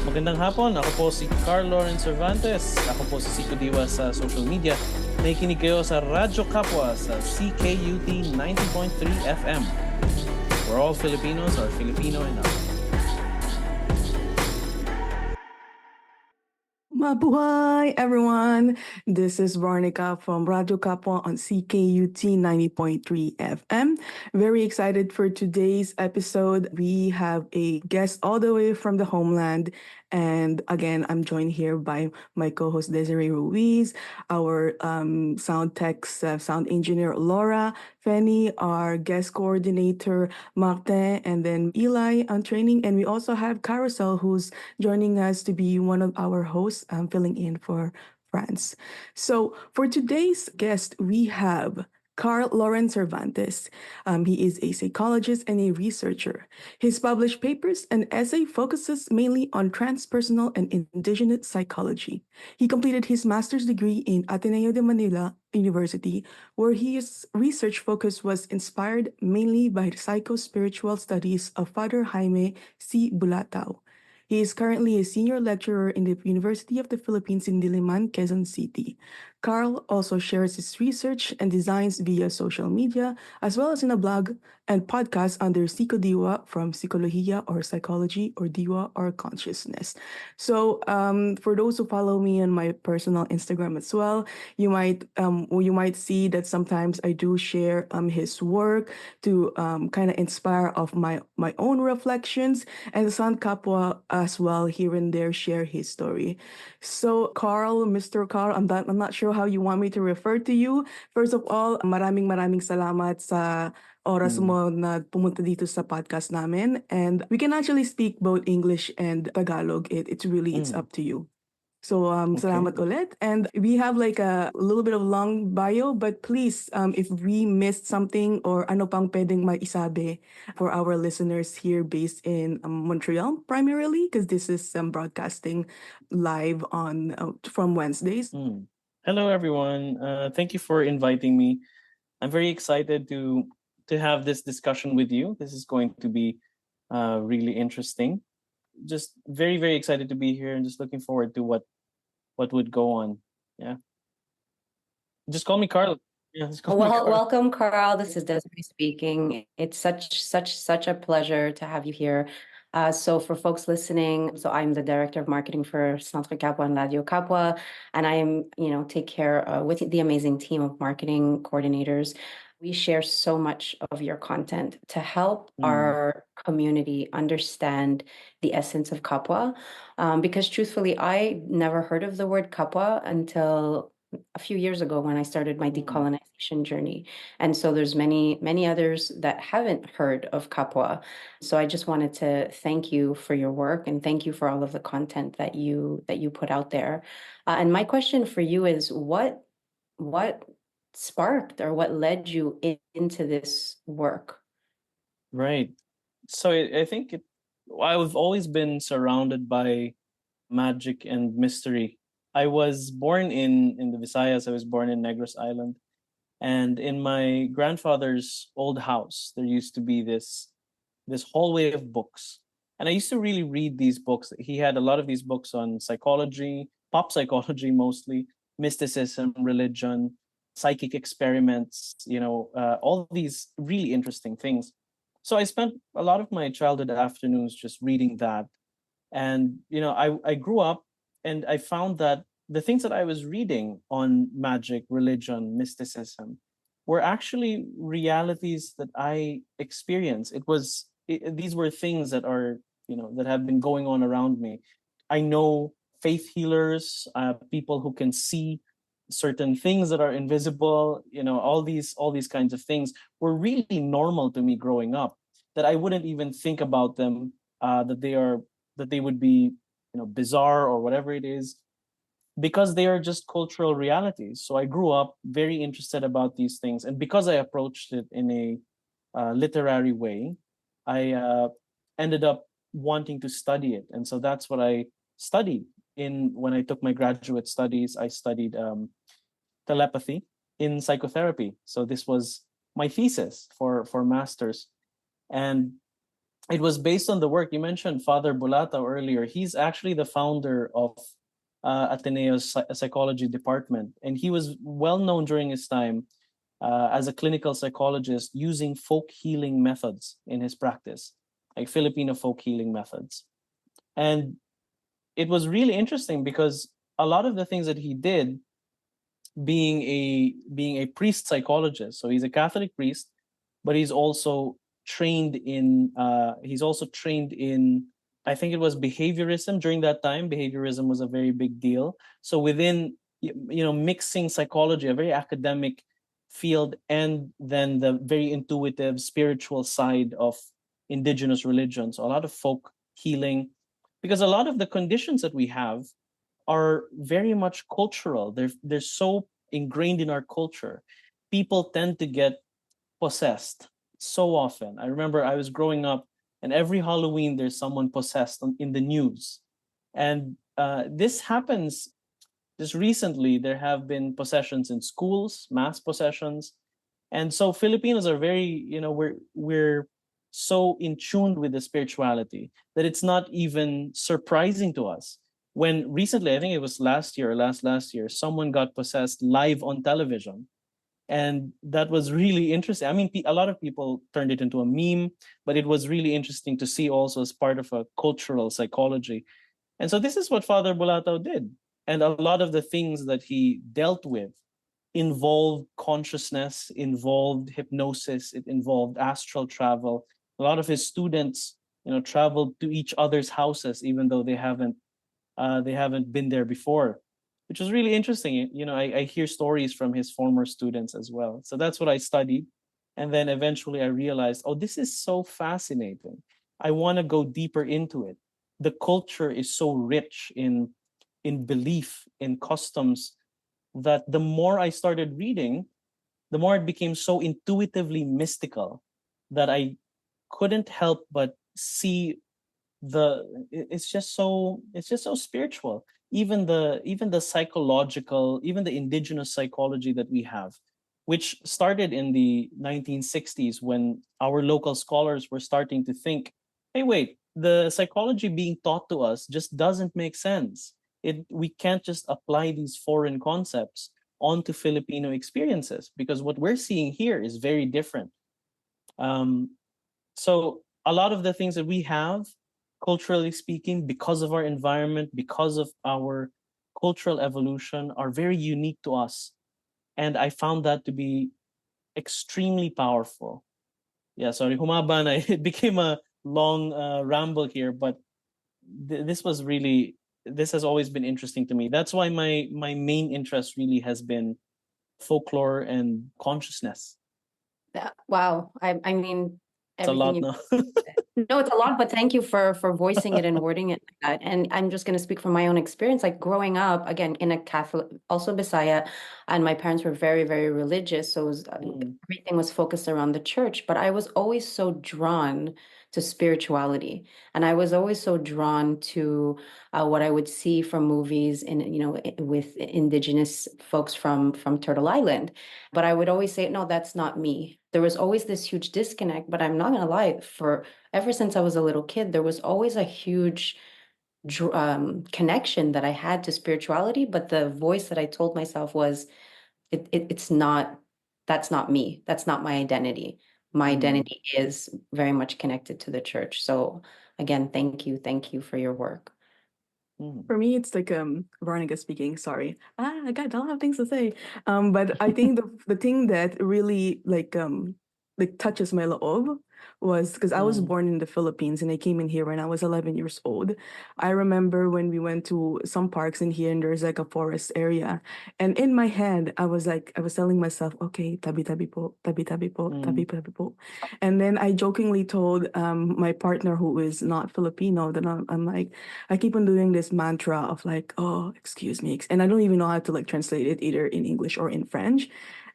Magandang hapon, ako po si Lorenz Cervantes. Ako po si Sikodiwa sa social media. Nakikinig kayo sa Radyo Kapwa sa CKUT 90.3 FM. Where all Filipinos are Filipino enough. Mabuhay, everyone! This is Veronica from Radyo Kapwa on CKUT 90.3 FM. Very excited for today's episode. We have a guest all the way from the homeland. And again, I'm joined here by my co-host Desiree Ruiz, our sound engineer Laura, Fanny, our guest coordinator Martin, and then Eli on training. And we also have Carousel, who's joining us to be one of our hosts, filling in for France. So for today's guest, we have Lorenz Cervantes. He is a psychologist and a researcher. His published papers and essay focuses mainly on transpersonal and indigenous psychology. He completed his master's degree in Ateneo de Manila University, where his research focus was inspired mainly by the psycho-spiritual studies of Father Jaime C. Bulatao. He is currently a senior lecturer in the University of the Philippines in Diliman, Quezon City. Carl also shares his research and designs via social media, as well as in a blog and podcast under Sikodiwa from Psychologia or Psychology or Diwa or Consciousness. So for those who follow me on my personal Instagram as well, you might see that sometimes I do share his work to kind of inspire of my own reflections, and San Kapwa as well here and there share his story. So Mr. Carl, I'm not sure how you want me to refer to you. First of all, maraming salamat sa oras mo na pumunta dito sa podcast namin. And we can actually speak both English and Tagalog. It's up to you. So salamat ulit. And we have like a little bit of long bio, but please, if we missed something or ano pang pwedeng maisabi for our listeners here based in Montreal primarily, because this is broadcasting live on from Wednesdays. Hello, everyone. Thank you for inviting me. I'm very excited to have this discussion with you. This is going to be really interesting. Just very, very excited to be here and just looking forward to what would go on. Yeah. Just call me Carl. Yeah, just call me Well, Carl. welcome, Carl. This is Desiree speaking. It's such a pleasure to have you here. So for folks listening, so I'm the director of marketing for Centre Kapwa and Radyo Kapwa, and I am, take care with the amazing team of marketing coordinators. We share so much of your content to help our community understand the essence of Kapwa. Because truthfully, I never heard of the word Kapwa until a few years ago when I started my decolonization journey. And so there's many others that haven't heard of Kapwa. So I just wanted to thank you for your work and thank you for all of the content that you put out there. And my question for you is what sparked or what led you into this work? Right. So I think I've always been surrounded by magic and mystery. I was born in the Visayas. I was born in Negros Island. And in my grandfather's old house, there used to be this hallway of books. And I used to really read these books. He had a lot of these books on psychology, pop psychology mostly, mysticism, religion, psychic experiments, all these really interesting things. So I spent a lot of my childhood afternoons just reading that. And, I grew up and I found that the things that I was reading on magic, religion, mysticism were actually realities that I experienced. These were things that are, that have been going on around me. I know faith healers, people who can see certain things that are invisible, all these kinds of things were really normal to me growing up, that I wouldn't even think about them, that they would be, bizarre or whatever it is, because they are just cultural realities. So I grew up very interested about these things, and because I approached it in a literary way, I ended up wanting to study it, and so that's what I studied. When I took my graduate studies, I studied telepathy in psychotherapy. So this was my thesis for masters, and it was based on the work you mentioned, Father Bulata earlier. He's actually the founder of Ateneo's psychology department, and he was well known during his time as a clinical psychologist using folk healing methods in his practice, like Filipino folk healing methods. And it was really interesting because a lot of the things that he did, being a priest psychologist, so he's a Catholic priest, but he's also trained in, I think it was behaviorism. During that time, behaviorism was a very big deal. So within, mixing psychology, a very academic field, and then the very intuitive spiritual side of indigenous religions, a lot of folk healing, because a lot of the conditions that we have are very much cultural. They're so ingrained in our culture. People tend to get possessed so often. I remember I was growing up, and every Halloween there's someone possessed in the news. And this happens just recently. There have been possessions in schools, mass possessions. And so Filipinos are very, we're so in tune with the spirituality that it's not even surprising to us. When recently, I think it was last year or last year, someone got possessed live on television, and that was really interesting. I mean, a lot of people turned it into a meme, but it was really interesting to see also as part of a cultural psychology. And so this is what Father Bulatao did. And a lot of the things that he dealt with involved consciousness, involved hypnosis, it involved astral travel. A lot of his students, traveled to each other's houses, even though they haven't been there before, which was really interesting. I hear stories from his former students as well. So that's what I studied. And then eventually I realized, oh, this is so fascinating. I want to go deeper into it. The culture is so rich in belief, in customs, that the more I started reading, the more it became so intuitively mystical that I couldn't help but see it's just so spiritual. Even the psychological, even the indigenous psychology that we have, which started in the 1960s when our local scholars were starting to think, hey, wait, the psychology being taught to us just doesn't make sense. We can't just apply these foreign concepts onto Filipino experiences, because what we're seeing here is very different. Um, so a lot of the things that we have, culturally speaking, because of our environment, because of our cultural evolution, are very unique to us. And I found that to be extremely powerful. Yeah, sorry, humaba na. It became a long ramble here, but this has always been interesting to me. That's why my main interest really has been folklore and consciousness. Wow. I mean, It's a everything lot you now. No, it's a lot, but thank you for voicing it and wording it like that. And I'm just going to speak from my own experience. Like growing up, again, in a Catholic, also Bisaya, and my parents were very, very religious. So everything was focused around the church. But I was always so drawn to spirituality, and I was always so drawn to what I would see from movies with indigenous folks from Turtle Island. But I would always say, no, that's not me. There was always this huge disconnect. But I'm not going to lie, for ever since I was a little kid, there was always a huge connection that I had to spirituality. But the voice that I told myself was, it's not, that's not me. That's not my identity. My identity is very much connected to the church. So again, thank you. Thank you for your work. For me, it's like Veronica speaking. Sorry, I got a lot of things to say. But I think the thing that really like touches my loob was because I was born in the Philippines and I came in here when I was 11 years old. I remember when we went to some parks in here and there's like a forest area, and in my head I was telling myself, okay, tabi tabi po, tabi tabi po, tabi tabi po, and then I jokingly told my partner who is not Filipino that I'm like, I keep on doing this mantra of like, oh, excuse me. And I don't even know how to like translate it either in English or in French.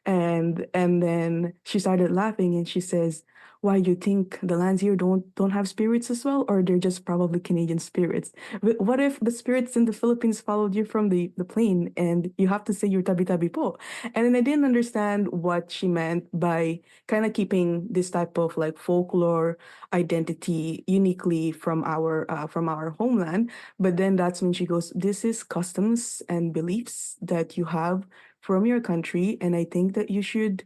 And then she started laughing and she says, why, you think the lands here don't have spirits as well, or they're just probably Canadian spirits? What if the spirits in the Philippines followed you from the plane and you have to say you're tabi tabi po? And then I didn't understand what she meant by kind of keeping this type of like folklore identity uniquely from our homeland. But then that's when she goes, this is customs and beliefs that you have from your country, and I think that you should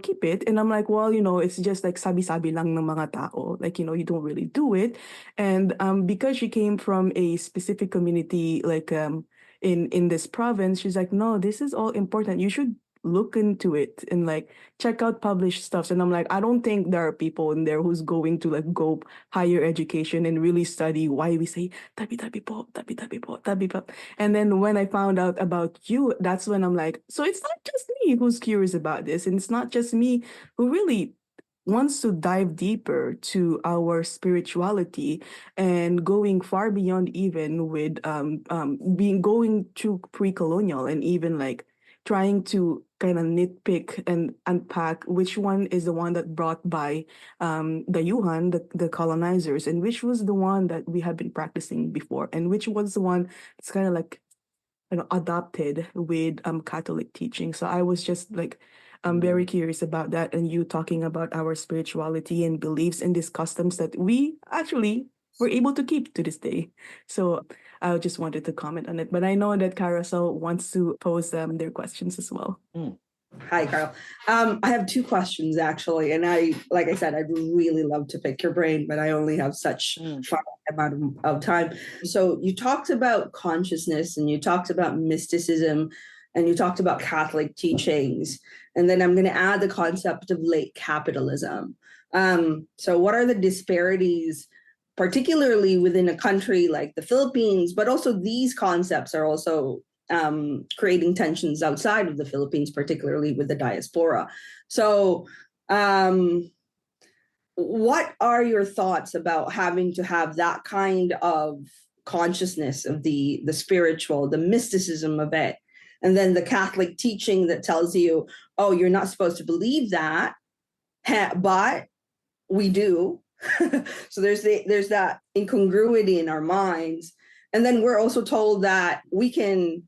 keep it. And I'm like, well, it's just like sabi-sabi lang ng mga tao. Like, you don't really do it. And because she came from a specific community, like in this province, she's like, no, this is all important. You should look into it and like check out published stuff. And I'm like, I don't think there are people in there who's going to like go higher education and really study why we say tabi tabi po, tabi tabi po, tabi po. And then when I found out about you, that's when I'm like, so it's not just me who's curious about this, and it's not just me who really wants to dive deeper to our spirituality and going far beyond, even with being going to pre-colonial, and even like trying to kind of nitpick and unpack which one is the one that brought by the Yuhan, the colonizers, and which was the one that we had been practicing before, and which was the one that's kind of like adopted with Catholic teaching. So I was just like I'm very curious about that, and you talking about our spirituality and beliefs and these customs that we actually were able to keep to this day. So I just wanted to comment on it, but I know that Carousel wants to pose their questions as well. Hi, Carl. I have two questions actually, and like I said, I'd really love to pick your brain, but I only have such short amount of time. So you talked about consciousness, and you talked about mysticism, and you talked about Catholic teachings, and then I'm going to add the concept of late capitalism. So what are the disparities, particularly within a country like the Philippines, but also these concepts are also creating tensions outside of the Philippines, particularly with the diaspora. So what are your thoughts about having to have that kind of consciousness of the spiritual, the mysticism of it, and then the Catholic teaching that tells you, oh, you're not supposed to believe that, but we do. So there's that incongruity in our minds. And then we're also told that we can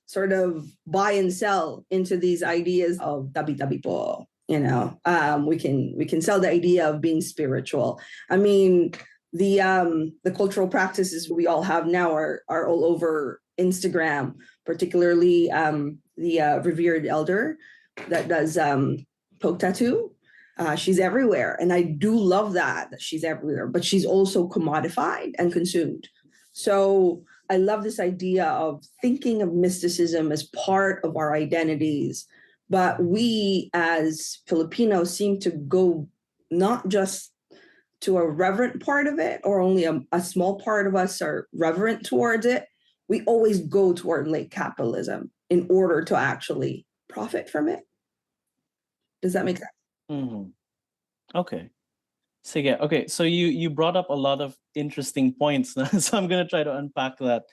sort of buy and sell into these ideas of tabi tabi po. We can sell the idea of being spiritual. I mean, the cultural practices we all have now are all over Instagram, particularly the revered elder that does poke tattoo. She's everywhere, and I do love that she's everywhere, but she's also commodified and consumed. So I love this idea of thinking of mysticism as part of our identities, but we as Filipinos seem to go not just to a reverent part of it, or only a small part of us are reverent towards it. We always go toward late capitalism in order to actually profit from it. Does that make sense? Okay. So yeah, okay. So you brought up a lot of interesting points, so I'm gonna try to unpack that.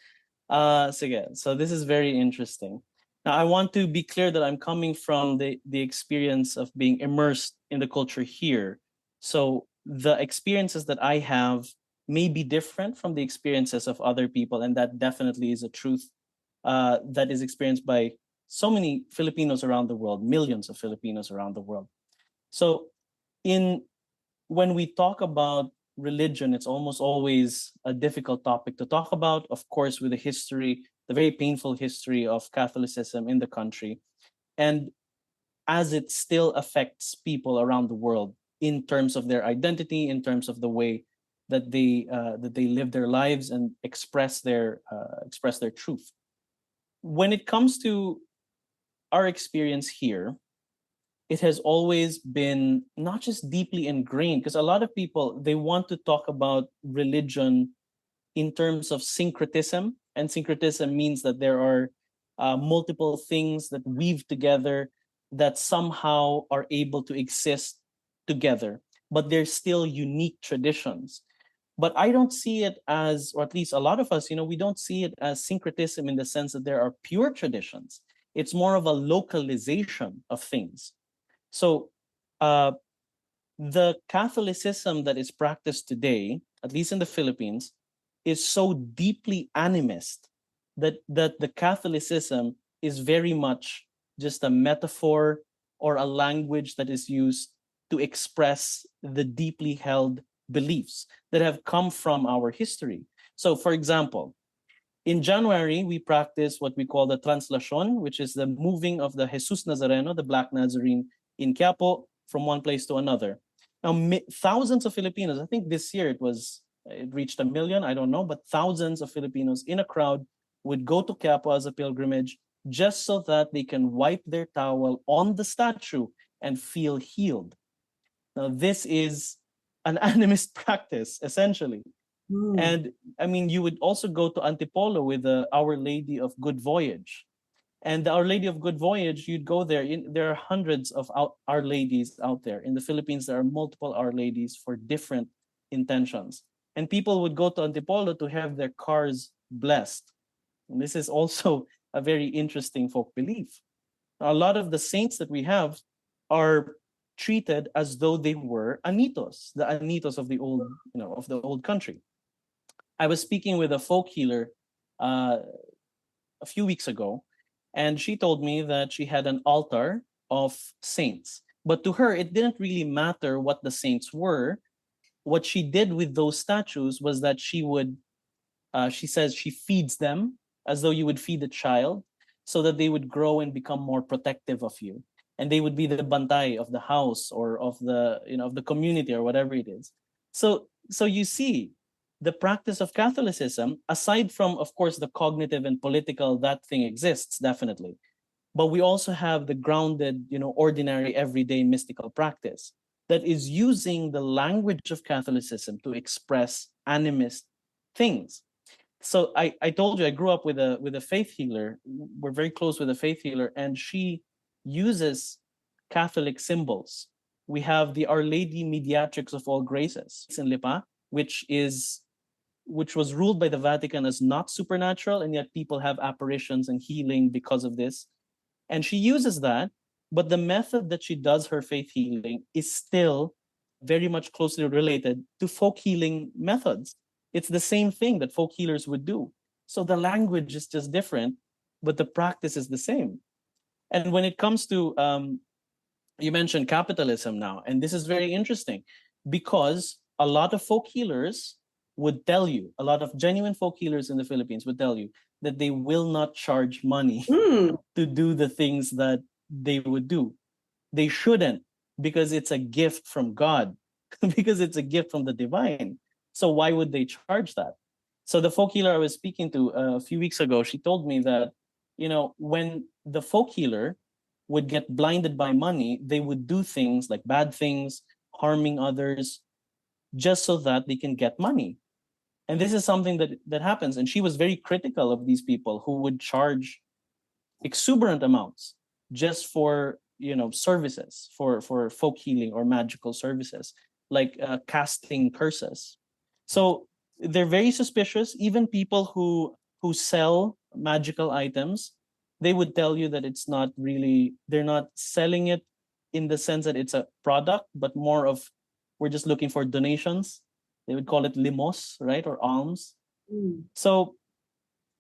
So this is very interesting. Now I want to be clear that I'm coming from the experience of being immersed in the culture here. So the experiences that I have may be different from the experiences of other people, and that definitely is a truth that is experienced by so many Filipinos around the world, millions of Filipinos around the world. So when we talk about religion, it's almost always a difficult topic to talk about, of course, with the history, the very painful history of Catholicism in the country, and as it still affects people around the world in terms of their identity, in terms of the way that they live their lives and express their truth. When it comes to our experience here, it has always been not just deeply ingrained, because a lot of people, they want to talk about religion in terms of syncretism, and syncretism means that there are multiple things that weave together that somehow are able to exist together, but they're still unique traditions. But I don't see it as, or at least a lot of us, we don't see it as syncretism in the sense that there are pure traditions. It's more of a localization of things. So uh, the Catholicism that is practiced today, at least in the Philippines, is so deeply animist that the Catholicism is very much just a metaphor or a language that is used to express the deeply held beliefs that have come from our history. So, for example, in January, we practice what we call the translacion, which is the moving of the Jesus Nazareno, the Black Nazarene, in Quiapo from one place to another. Now, thousands of Filipinos, I think this year it reached 1 million, I don't know, but thousands of Filipinos in a crowd would go to Quiapo as a pilgrimage just so that they can wipe their towel on the statue and feel healed. Now, this is an animist practice, essentially. And I mean, you would also go to Antipolo with the Our Lady of Good Voyage. And the Our Lady of Good Voyage, you'd go there. There are hundreds of Our Ladies out there. In the Philippines, there are multiple Our Ladies for different intentions. And people would go to Antipolo to have their cars blessed. And this is also a very interesting folk belief. A lot of the saints that we have are treated as though they were anitos, the anitos of the old, of the old country. I was speaking with a folk healer a few weeks ago, and she told me that she had an altar of saints. But to her, it didn't really matter what the saints were. What she did with those statues was that she says she feeds them as though you would feed a child, so that they would grow and become more protective of you. And they would be the bantay of the house or of the community or whatever it is. So you see, the practice of Catholicism, aside from, of course, the cognitive and political, that thing exists, definitely. But we also have the grounded, ordinary, everyday mystical practice that is using the language of Catholicism to express animist things. So I told you I grew up with a faith healer. We're very close with a faith healer, and she uses Catholic symbols. We have the Our Lady Mediatrix of All Graces in Lipa, which was ruled by the Vatican as not supernatural, and yet people have apparitions and healing because of this. And she uses that, but the method that she does her faith healing is still very much closely related to folk healing methods. It's the same thing that folk healers would do. So the language is just different, but the practice is the same. And when it comes to, you mentioned capitalism now, and this is very interesting because a lot of folk healers would tell you, a lot of genuine folk healers in the Philippines would tell you that they will not charge money to do the things that they would do. They shouldn't, because it's a gift from God, because it's a gift from the divine. So why would they charge that? So the folk healer I was speaking to a few weeks ago, she told me that, when the folk healer would get blinded by money, they would do things like bad things, harming others, just so that they can get money. And this is something that happens. And she was very critical of these people who would charge exuberant amounts just for services, for folk healing or magical services, like casting curses. So they're very suspicious. Even people who sell magical items, they would tell you that it's not really, they're not selling it in the sense that it's a product, but more of, we're just looking for donations. They would call it limos, right? Or alms. So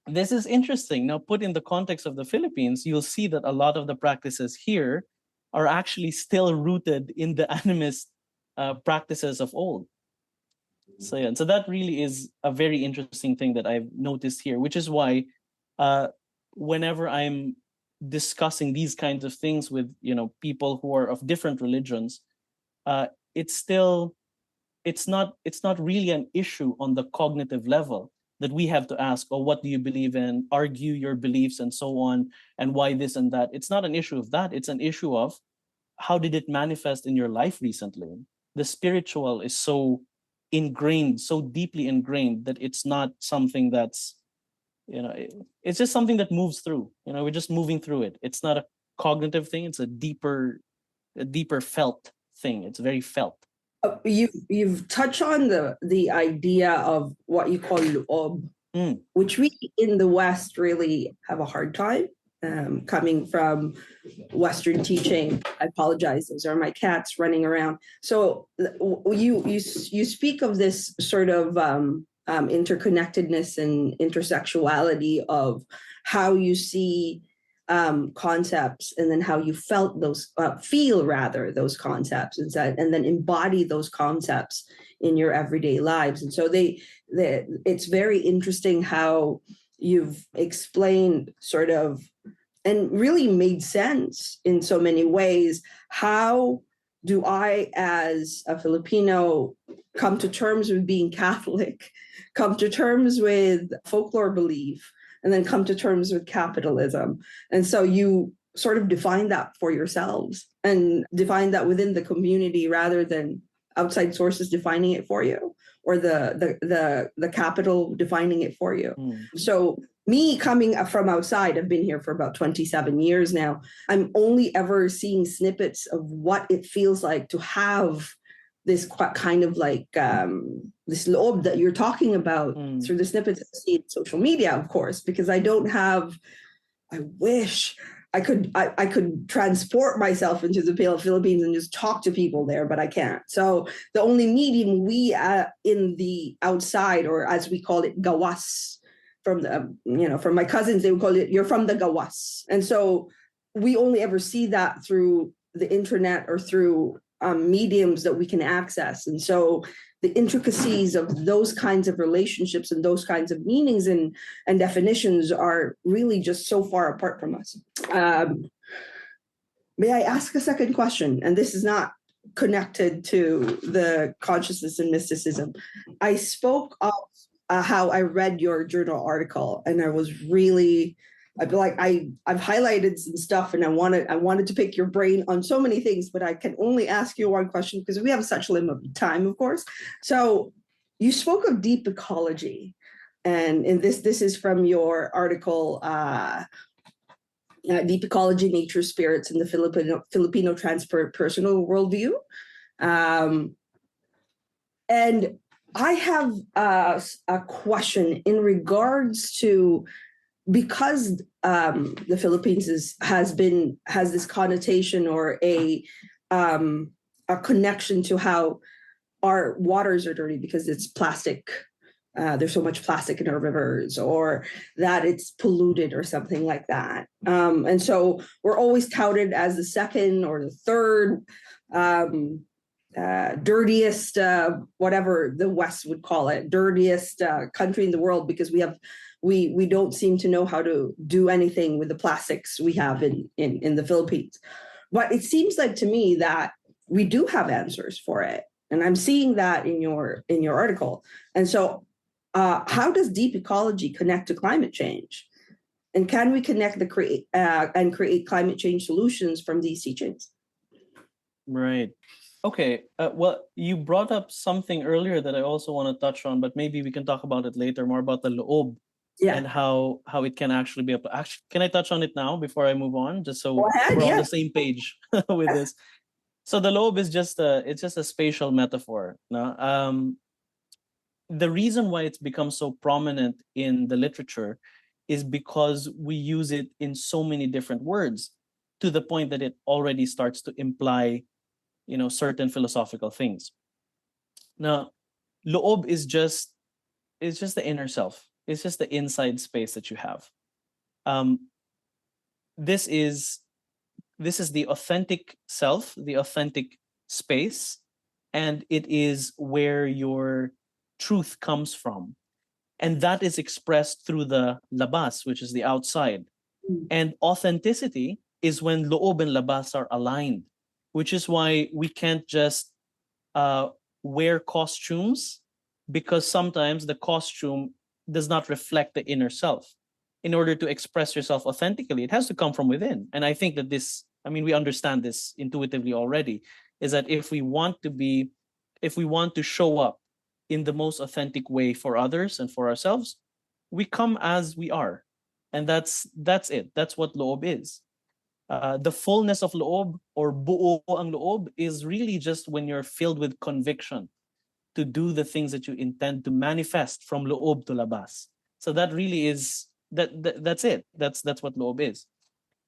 this is interesting. Now, put in the context of the Philippines, you'll see that a lot of the practices here are actually still rooted in the animist practices of old. So yeah, so that really is a very interesting thing that I've noticed here, which is why whenever I'm discussing these kinds of things with people who are of different religions, it's not really an issue on the cognitive level that we have to ask, oh, what do you believe in? Argue your beliefs and so on, and why this and that. It's not an issue of that. It's an issue of how did it manifest in your life recently? The spiritual is so ingrained, so deeply ingrained, that it's not something that's, it's just something that moves through. We're just moving through it. It's not a cognitive thing. It's a deeper felt thing. It's very felt. You've touched on the idea of what you call loob, which we in the West really have a hard time coming from Western teaching. I apologize; those are my cats running around. So you speak of this sort of interconnectedness and intersexuality of how you see concepts, and then how you felt those feel rather those concepts, and then embody those concepts in your everyday lives. And so it's very interesting how you've explained sort of, and really made sense in so many ways. How do I, as a Filipino, come to terms with being Catholic, come to terms with folklore belief, and then come to terms with capitalism? And so you sort of define that for yourselves and define that within the community rather than outside sources defining it for you, or the capital defining it for you. So me coming from outside, I've been here for about 27 years now. I'm only ever seeing snippets of what it feels like to have this kind of like this loob that you're talking about through the snippets I see in social media, of course, because I don't have, I wish I could transport myself into the Philippines and just talk to people there, but I can't. So the only medium we in the outside, or as we call it, gawas, from the from my cousins, they would call it, you're from the gawas. And so we only ever see that through the internet or through mediums that we can access. And so the intricacies of those kinds of relationships and those kinds of meanings and definitions are really just so far apart from us. May I ask a second question? And this is not connected to the consciousness and mysticism. I spoke of how I read your journal article, and I was really, I've highlighted some stuff, and I wanted to pick your brain on so many things, but I can only ask you one question because we have such limited time, of course. So you spoke of deep ecology, and this is from your article, Deep Ecology, Nature, Spirits, and the Filipino Transpersonal Worldview. And I have a question in regards to, because the Philippines has this connotation or a connection to how our waters are dirty because it's plastic. There's so much plastic in our rivers, or that it's polluted or something like that. And so we're always touted as the second or the third dirtiest, whatever the West would call it, dirtiest country in the world, because we don't seem to know how to do anything with the plastics we have in the Philippines. But it seems like to me that we do have answers for it, and I'm seeing that in your article. And so how does deep ecology connect to climate change? And can we connect create climate change solutions from these teachings? Right. Okay. Well, you brought up something earlier that I also want to touch on, but maybe we can talk about it later, more about the loob and how it can actually be applied. Actually, can I touch on it now before I move on, just so we're on the same page with this? So the loob is just a spatial metaphor. No? The reason why it's become so prominent in the literature is because we use it in so many different words, to the point that it already starts to imply, certain philosophical things. Now, loob is just the inner self. It's just the inside space that you have. This is the authentic self, the authentic space, and it is where your truth comes from. And that is expressed through the labas, which is the outside. And authenticity is when loob and labas are aligned, which is why we can't just wear costumes, because sometimes the costume does not reflect the inner self. In order to express yourself authentically, it has to come from within. And I think that we understand this intuitively already, is that if we want to show up in the most authentic way for others and for ourselves, we come as we are. And that's it. That's what loob is. The fullness of loob, or buo ang loob, is really just when you're filled with conviction to do the things that you intend to manifest from loob to labas. So that really is that's it. That's what loob is.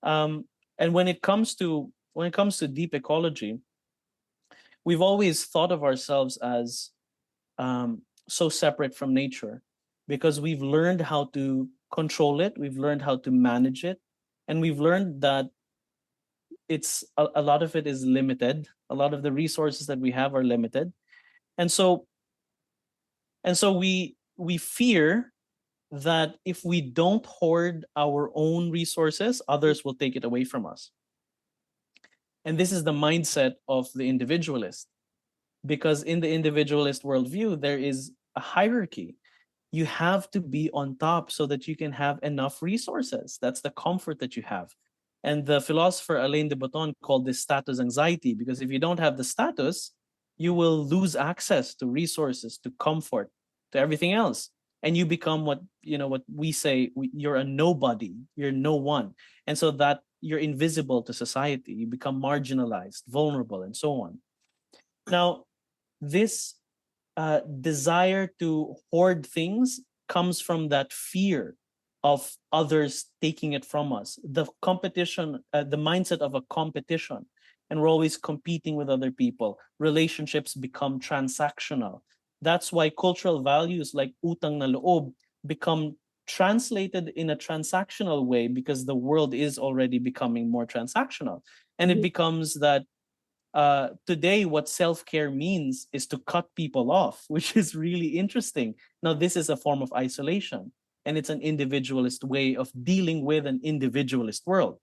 And when it comes to deep ecology, we've always thought of ourselves as so separate from nature because we've learned how to control it, we've learned how to manage it, and we've learned that a lot of it is limited. A lot of the resources that we have are limited, and so we fear that if we don't hoard our own resources, others will take it away from us. And this is the mindset of the individualist, because in the individualist worldview, there is a hierarchy. You have to be on top so that you can have enough resources. That's the comfort that you have. And the philosopher Alain de Botton called this status anxiety, because if you don't have the status, you will lose access to resources, to comfort, to everything else. And you become what we say, you're a nobody, you're no one. And so that you're invisible to society, you become marginalized, vulnerable, and so on. Now, this desire to hoard things comes from that fear of others taking it from us. The competition, the mindset of a competition, and we're always competing with other people. Relationships become transactional. That's why cultural values like utang na loob become translated in a transactional way, because the world is already becoming more transactional. And it becomes that today what self-care means is to cut people off, which is really interesting. Now, this is a form of isolation, and it's an individualist way of dealing with an individualist world.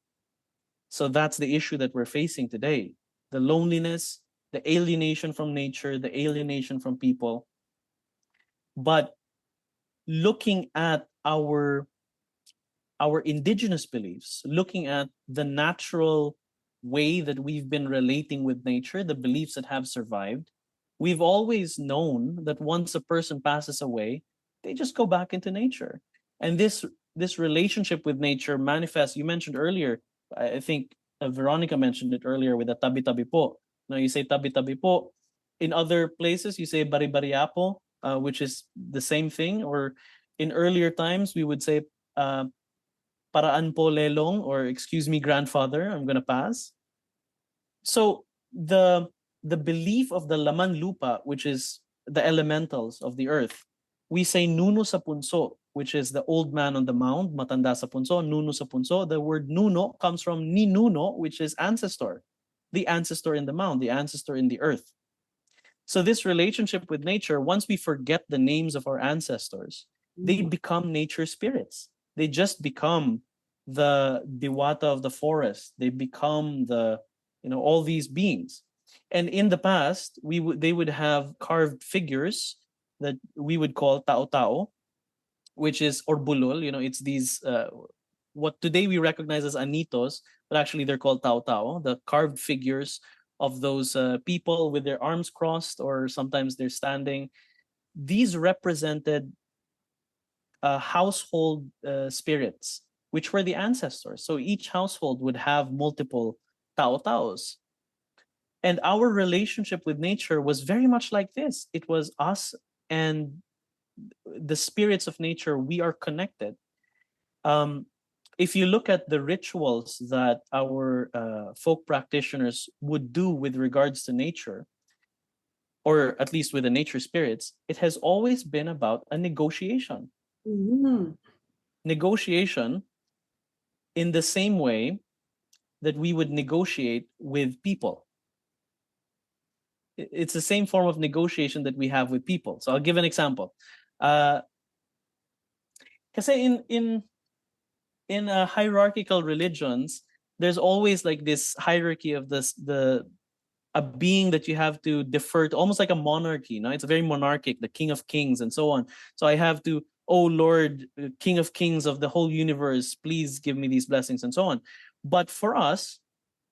So that's the issue that we're facing today: the loneliness, the alienation from nature, the alienation from people. But looking at our indigenous beliefs, looking at the natural way that we've been relating with nature, the beliefs that have survived, we've always known that once a person passes away, they just go back into nature. And this relationship with nature manifests. You mentioned earlier, I think Veronica mentioned it earlier with the tabi-tabi po. Now you say tabi-tabi po. In other places, you say bari-bariapo, which is the same thing. Or in earlier times, we would say paraan po lelong, or excuse me grandfather, I'm gonna pass. So the belief of the laman lupa, which is the elementals of the earth, we say nuno sa punso, which is the old man on the mound, matanda sa punso, nuno sa punso. The word nuno comes from ni nuno, which is ancestor, the ancestor in the mound, the ancestor in the earth. So this relationship with nature, once we forget the names of our ancestors, they become nature spirits. They just become the diwata of the forest. They become all these beings. And in the past, they would have carved figures that we would call tao-tao, which is, or bulol. It's these what today we recognize as anitos, but actually they're called tao-tao, the carved figures of those people with their arms crossed, or sometimes they're standing. These represented household spirits, which were the ancestors. So each household would have multiple tao-taos. And our relationship with nature was very much like this. It was us and the spirits of nature. We are connected. If you look at the rituals that our folk practitioners would do with regards to nature, or at least with the nature spirits, it has always been about a negotiation. Negotiation in the same way that we would negotiate with people. It's the same form of negotiation that we have with people. So I'll give an example. Kasi in hierarchical religions, there's always like this hierarchy of a being that you have to defer to, almost like a monarchy. No, it's very monarchic, the King of Kings and so on. So I have to, oh Lord, King of Kings of the whole universe, please give me these blessings and so on. But for us,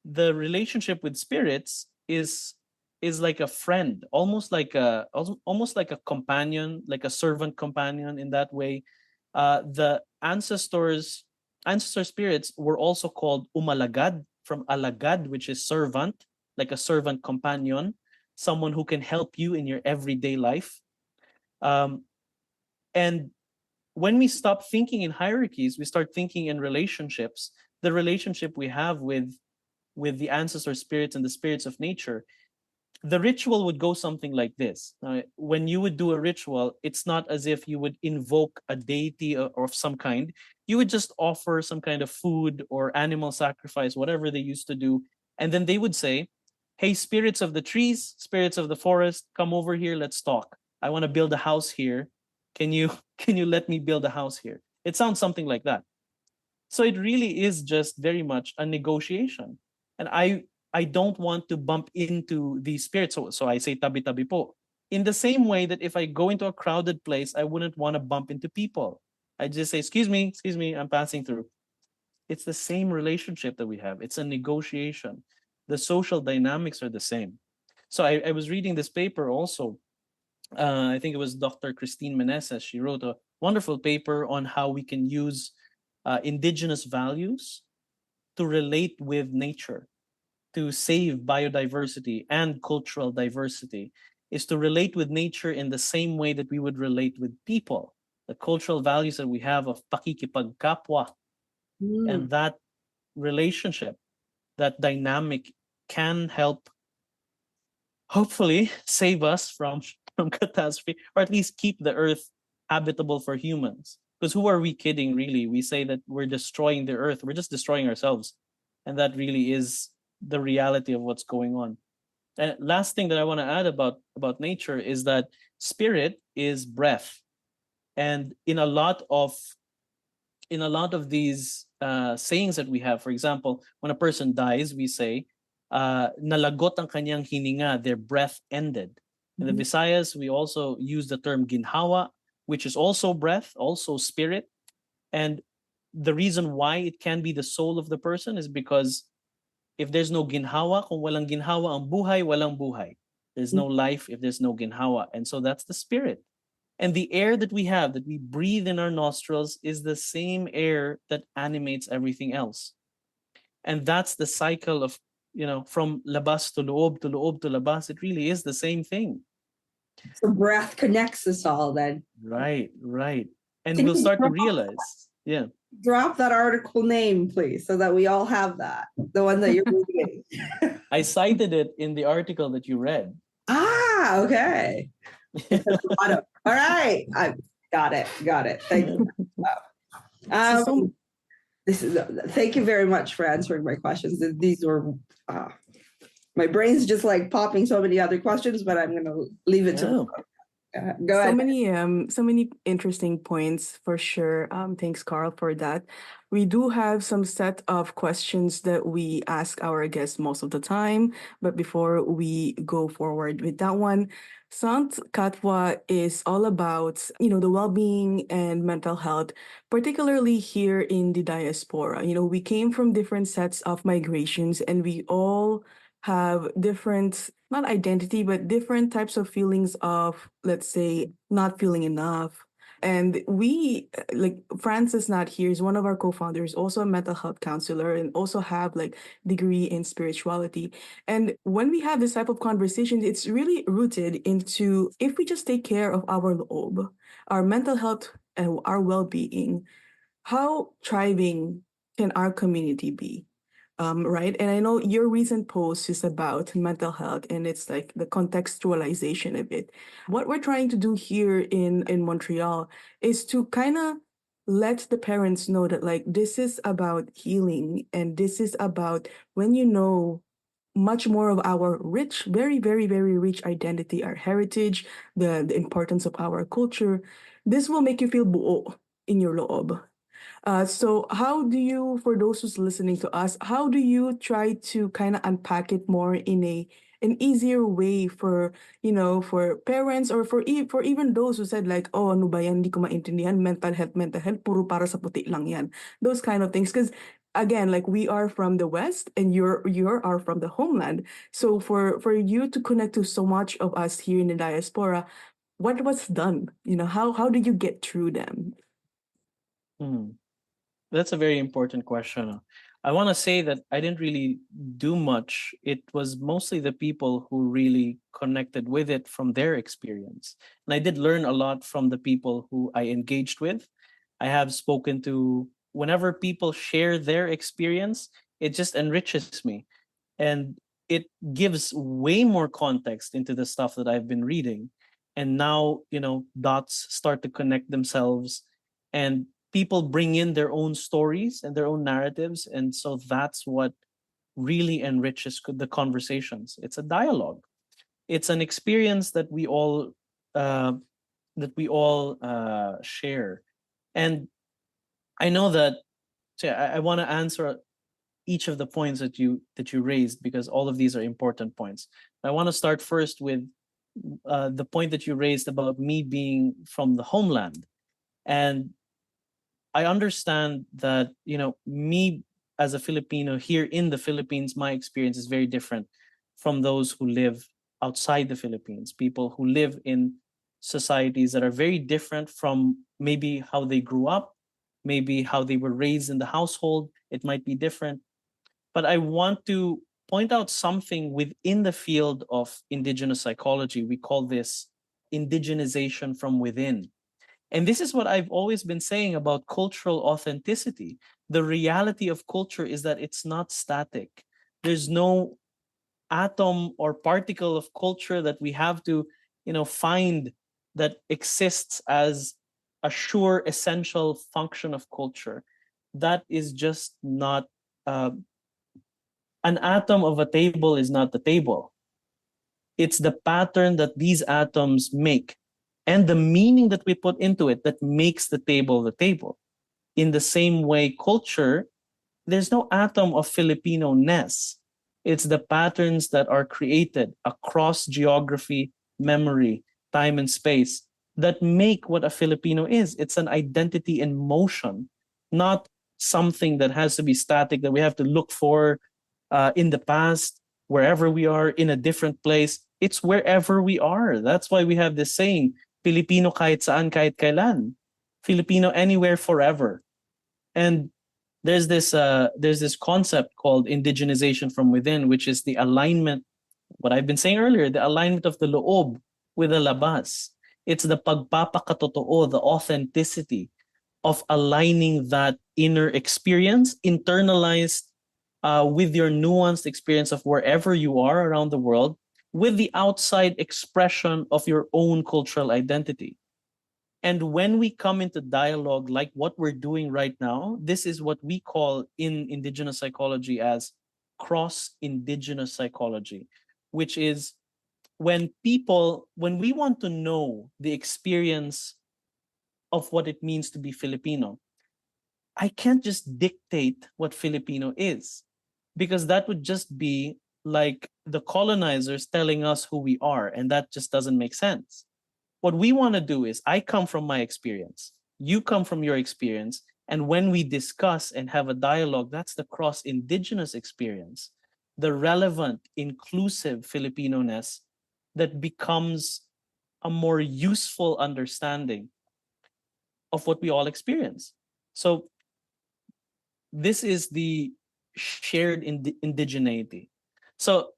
the relationship with spirits is like a friend, almost like a companion, like a servant companion in that way. The ancestor spirits were also called umalagad, from alagad, which is servant, like a servant companion, someone who can help you in your everyday life. And when we stop thinking in hierarchies, we start thinking in relationships. the relationship we have with the ancestor spirits and the spirits of nature, the ritual would go something like this. When you would do a ritual, it's not as if you would invoke a deity or of some kind. You would just offer some kind of food or animal sacrifice, whatever they used to do. And then they would say, hey, spirits of the trees, spirits of the forest, come over here, let's talk. I want to build a house here. Can you can you let me build a house here? It sounds something like that. So it really is just very much a negotiation. And I don't want to bump into the spirits. So I say tabi-tabi po. In the same way that if I go into a crowded place, I wouldn't want to bump into people. I just say, excuse me, I'm passing through. It's the same relationship that we have. It's a negotiation. The social dynamics are the same. So I was reading this paper also. I think it was Dr. Christine Meneses. She wrote a wonderful paper on how we can use indigenous values to relate with nature, to save biodiversity and cultural diversity, is to relate with nature in the same way that we would relate with people. The cultural values that we have of pakikipagkapwa, and that relationship, that dynamic can help hopefully save us from catastrophe, or at least keep the earth habitable for humans. Because who are we kidding, really? We say that we're destroying the earth, we're just destroying ourselves. And that really is the reality of what's going on. And last thing that I want to add about nature is that spirit is breath. And in a lot of these sayings that we have, for example, when a person dies, we say, nalagot ang kanyang hininga, their breath ended. In the Visayas, we also use the term ginhawa, which is also breath, also spirit. And the reason why it can be the soul of the person is because if there's no ginhawa, kung walang ginhawa ang buhay, walang buhay. There's no life if there's no ginhawa. And so that's the spirit. And the air that we have, that we breathe in our nostrils, is the same air that animates everything else. And that's the cycle of, from labas to loob to loob to labas. It really is the same thing. So breath connects us all then. Right. And Can we'll you start to drop- realize, Drop that article name, please, so that we all have that. The one that you're reading. I cited it in the article that you read. Okay. All right. I got it. Thank you. Thank you very much for answering my questions. These were my brain's just like popping so many other questions, but I'm gonna leave it to go ahead. So many interesting points for sure. Thanks, Carl, for that. We do have some set of questions that we ask our guests most of the time, but before we go forward with that one, Sant Katwa is all about, the well-being and mental health, particularly here in the diaspora. We came from different sets of migrations, and we all have different, not identity, but different types of feelings of, let's say, not feeling enough. And we, like, Francis not here is one of our co-founders, also a mental health counselor, and also have like degree in spirituality. And when we have this type of conversations, it's really rooted into, if we just take care of our loob, our mental health and our well-being, how thriving can our community be? Right. And I know your recent post is about mental health, and it's like the contextualization of it. What we're trying to do here in Montreal is to kind of let the parents know that, like, this is about healing, and this is about when much more of our rich, very, very, very rich identity, our heritage, the importance of our culture. This will make you feel buo in your loob. So how do you, for those who's listening to us, how do you try to kind of unpack it more in an easier way for, for parents, or for even those who said like, oh, ano ba yan, hindi ko maintindihan, mental health, puro para sa puti lang yan. Those kind of things. Because again, like, we are from the West and you're from the homeland. So for you to connect to so much of us here in the diaspora, what was done? How did you get through them? That's a very important question. I want to say that I didn't really do much. It was mostly the people who really connected with it from their experience. And I did learn a lot from the people who I engaged with. I have spoken to whenever people share their experience, it just enriches me. And it gives way more context into the stuff that I've been reading. And now, dots start to connect themselves, and people bring in their own stories and their own narratives. And so that's what really enriches the conversations. It's a dialogue. It's an experience uh, that we all share. And I know that, so I want to answer each of the points that you raised, because all of these are important points. I want to start first with the point that you raised about me being from the homeland. And I understand that, me as a Filipino here in the Philippines, my experience is very different from those who live outside the Philippines, people who live in societies that are very different from maybe how they grew up, maybe how they were raised in the household. It might be different. But I want to point out something within the field of indigenous psychology. We call this indigenization from within. And this is what I've always been saying about cultural authenticity. The reality of culture is that it's not static. There's no atom or particle of culture that we have to, find that exists as a sure essential function of culture. That is just not an atom of a table is not the table. It's the pattern that these atoms make and the meaning that we put into it that makes the table the table. In the same way, culture, there's no atom of Filipino-ness. It's the patterns that are created across geography, memory, time, and space that make what a Filipino is. It's an identity in motion, not something that has to be static, that we have to look for in the past, wherever we are, in a different place. It's wherever we are. That's why we have this saying, Filipino kahit saan, kahit kailan. Filipino anywhere, forever. And there's this concept called indigenization from within, which is the alignment, what I've been saying earlier, the alignment of the loob with the labas. It's the pagpapakatotoo, the authenticity of aligning that inner experience, internalized with your nuanced experience of wherever you are around the world, with the outside expression of your own cultural identity. And when we come into dialogue like what we're doing right now, this is what we call in indigenous psychology as cross-indigenous psychology, which is when we want to know the experience of what it means to be Filipino, I can't just dictate what Filipino is, because that would just be like the colonizers telling us who we are, and that just doesn't make sense. What we want to do is, I come from my experience, you come from your experience, and when we discuss and have a dialogue, that's the cross-indigenous experience, the relevant, inclusive Filipino-ness that becomes a more useful understanding of what we all experience. So this is the shared indigeneity. So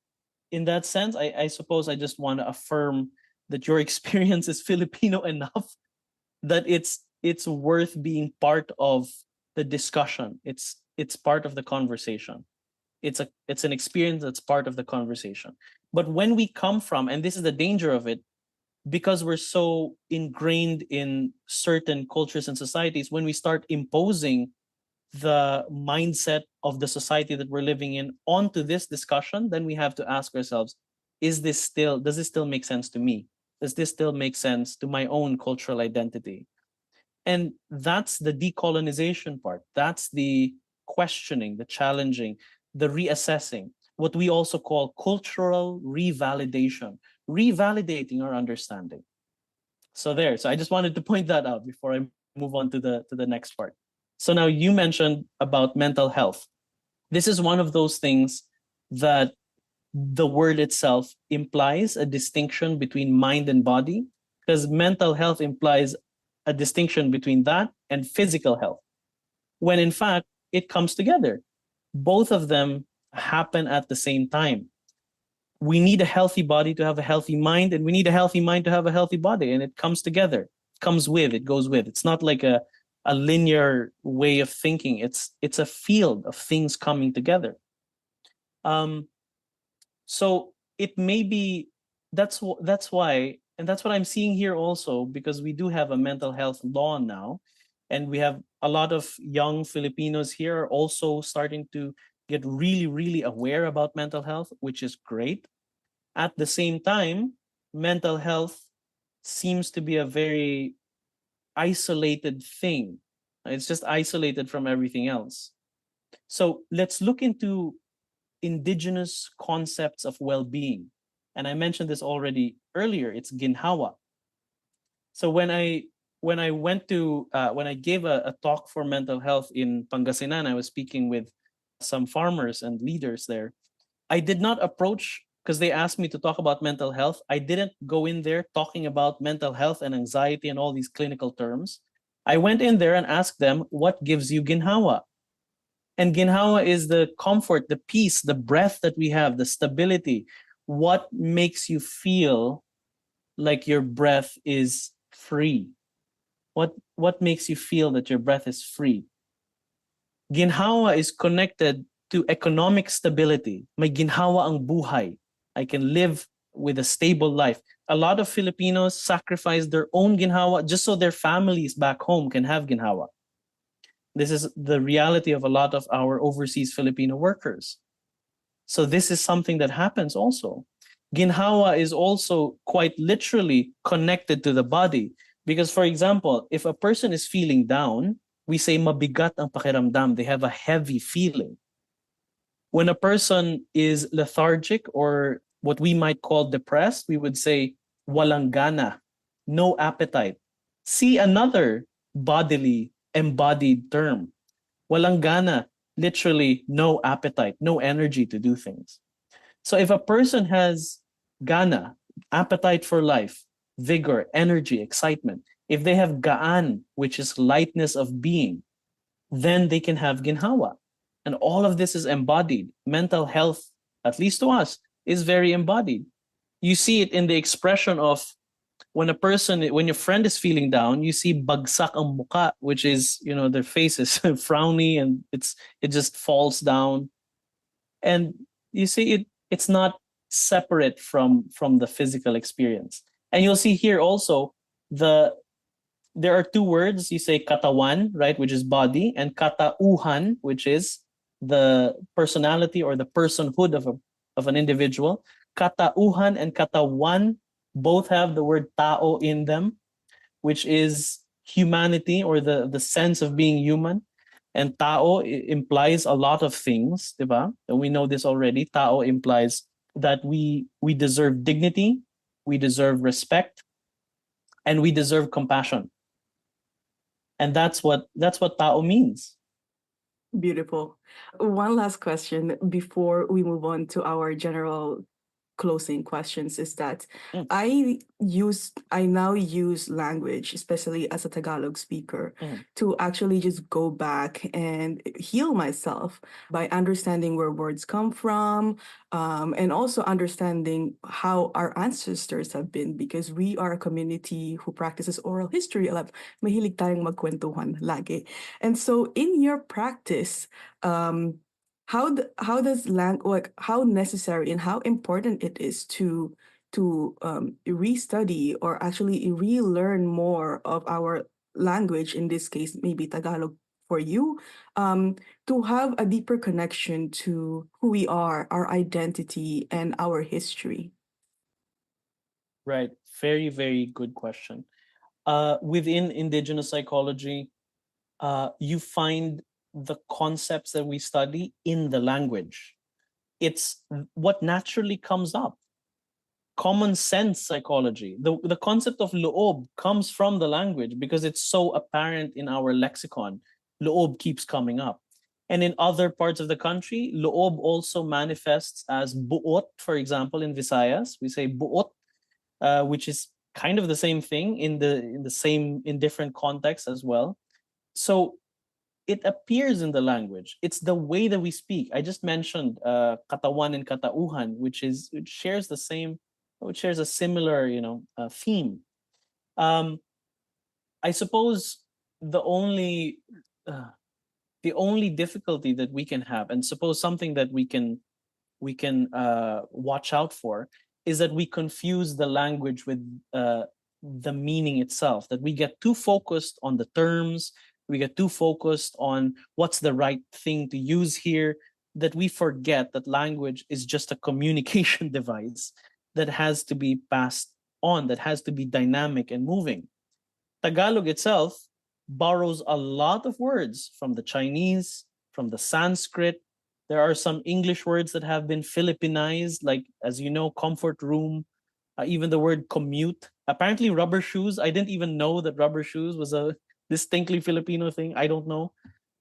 in that sense, I suppose I just want to affirm that your experience is Filipino enough that it's worth being part of the discussion. It's part of the conversation. It's an experience that's part of the conversation. But when we come from, and this is the danger of it, because we're so ingrained in certain cultures and societies, when we start imposing the mindset of the society that we're living in onto this discussion, then we have to ask ourselves, does this still make sense to me? Does this still make sense to my own cultural identity? And that's the decolonization part. That's the questioning, the challenging, the reassessing, what we also call cultural revalidation, revalidating our understanding. So I just wanted to point that out before I move on to the next part. So now you mentioned about mental health. This is one of those things that the word itself implies a distinction between mind and body, because mental health implies a distinction between that and physical health, when in fact it comes together. Both of them happen at the same time. We need a healthy body to have a healthy mind, and we need a healthy mind to have a healthy body, and it comes together. It goes with. It's not like a linear way of thinking. It's a field of things coming together. Um, so it may be that's why, and that's what I'm seeing here also, because we do have a mental health law now, and we have a lot of young Filipinos here are also starting to get really, really aware about mental health, which is great. At the same time, mental health seems to be a very isolated thing. It's just isolated from everything else. So let's look into indigenous concepts of well-being. And I mentioned this already earlier. It's ginhawa. So when I went to when I gave a talk for mental health in Pangasinan, I was speaking with some farmers and leaders there. I did not approach because they asked me to talk about mental health. I didn't go in there talking about mental health and anxiety and all these clinical terms. I went in there and asked them, what gives you ginhawa? And ginhawa is the comfort, the peace, the breath that we have, the stability. What makes you feel like your breath is free? What makes you feel that your breath is free? Ginhawa is connected to economic stability. May ginhawa ang buhay. I can live with a stable life. A lot of Filipinos sacrifice their own ginhawa just so their families back home can have ginhawa. This is the reality of a lot of our overseas Filipino workers. So this is something that happens also. Ginhawa is also quite literally connected to the body. Because, for example, if a person is feeling down, we say mabigat ang pakiramdam. They have a heavy feeling. When a person is lethargic or what we might call depressed, we would say walang gana, no appetite. See another bodily embodied term. Walang gana, literally no appetite, no energy to do things. So if a person has gana, appetite for life, vigor, energy, excitement, if they have gaan, which is lightness of being, then they can have ginhawa. And all of this is embodied. Mental health, at least to us, is very embodied. You see it in the expression of when your friend is feeling down, you see bagsak ang muka, which is, their face is frowny and it just falls down. And you see it's not separate from the physical experience. And you'll see here also there are two words. You say katawan, right, which is body, and katauhan, which is the personality or the personhood of an individual. Katauhan and katawan both have the word tao in them, which is humanity or the sense of being human. And tao implies a lot of things, diba? And we know this already. Tao implies that we deserve dignity, we deserve respect, and we deserve compassion. And that's what tao means. Beautiful. One last question before we move on to our general closing questions is that Mm. I now use language, especially as a Tagalog speaker, to actually just go back and heal myself by understanding where words come from, and also understanding how our ancestors have been, because we are a community who practices oral history a lot. Mahilig tayong magkwentuhan lagi. And so in your practice, how does how necessary and how important it is to restudy or actually relearn more of our language, in this case maybe Tagalog for you, to have a deeper connection to who we are, our identity, and our history. Right. Very, very good question. Within indigenous psychology, you find the concepts that we study in the language. It's what naturally comes up. Common sense psychology. The concept of loob comes from the language because it's so apparent in our lexicon. Loob keeps coming up. And in other parts of the country, loob also manifests as buot, for example, in Visayas. We say buot, which is kind of the same thing in different contexts as well. So it appears in the language. It's the way that we speak. I just mentioned katawan and katauhan, which shares a similar theme. I suppose the only uh, the only difficulty that we can have, and suppose something that we can watch out for, is that we confuse the language with the meaning itself. That we get too focused on the terms, we get too focused on what's the right thing to use here, that we forget that language is just a communication device that has to be passed on, that has to be dynamic and moving. Tagalog itself borrows a lot of words from the Chinese, from the Sanskrit. There are some English words that have been Philippinized, like, as you know, comfort room, even the word commute. Apparently, rubber shoes. I didn't even know that rubber shoes was a distinctly Filipino thing. I don't know,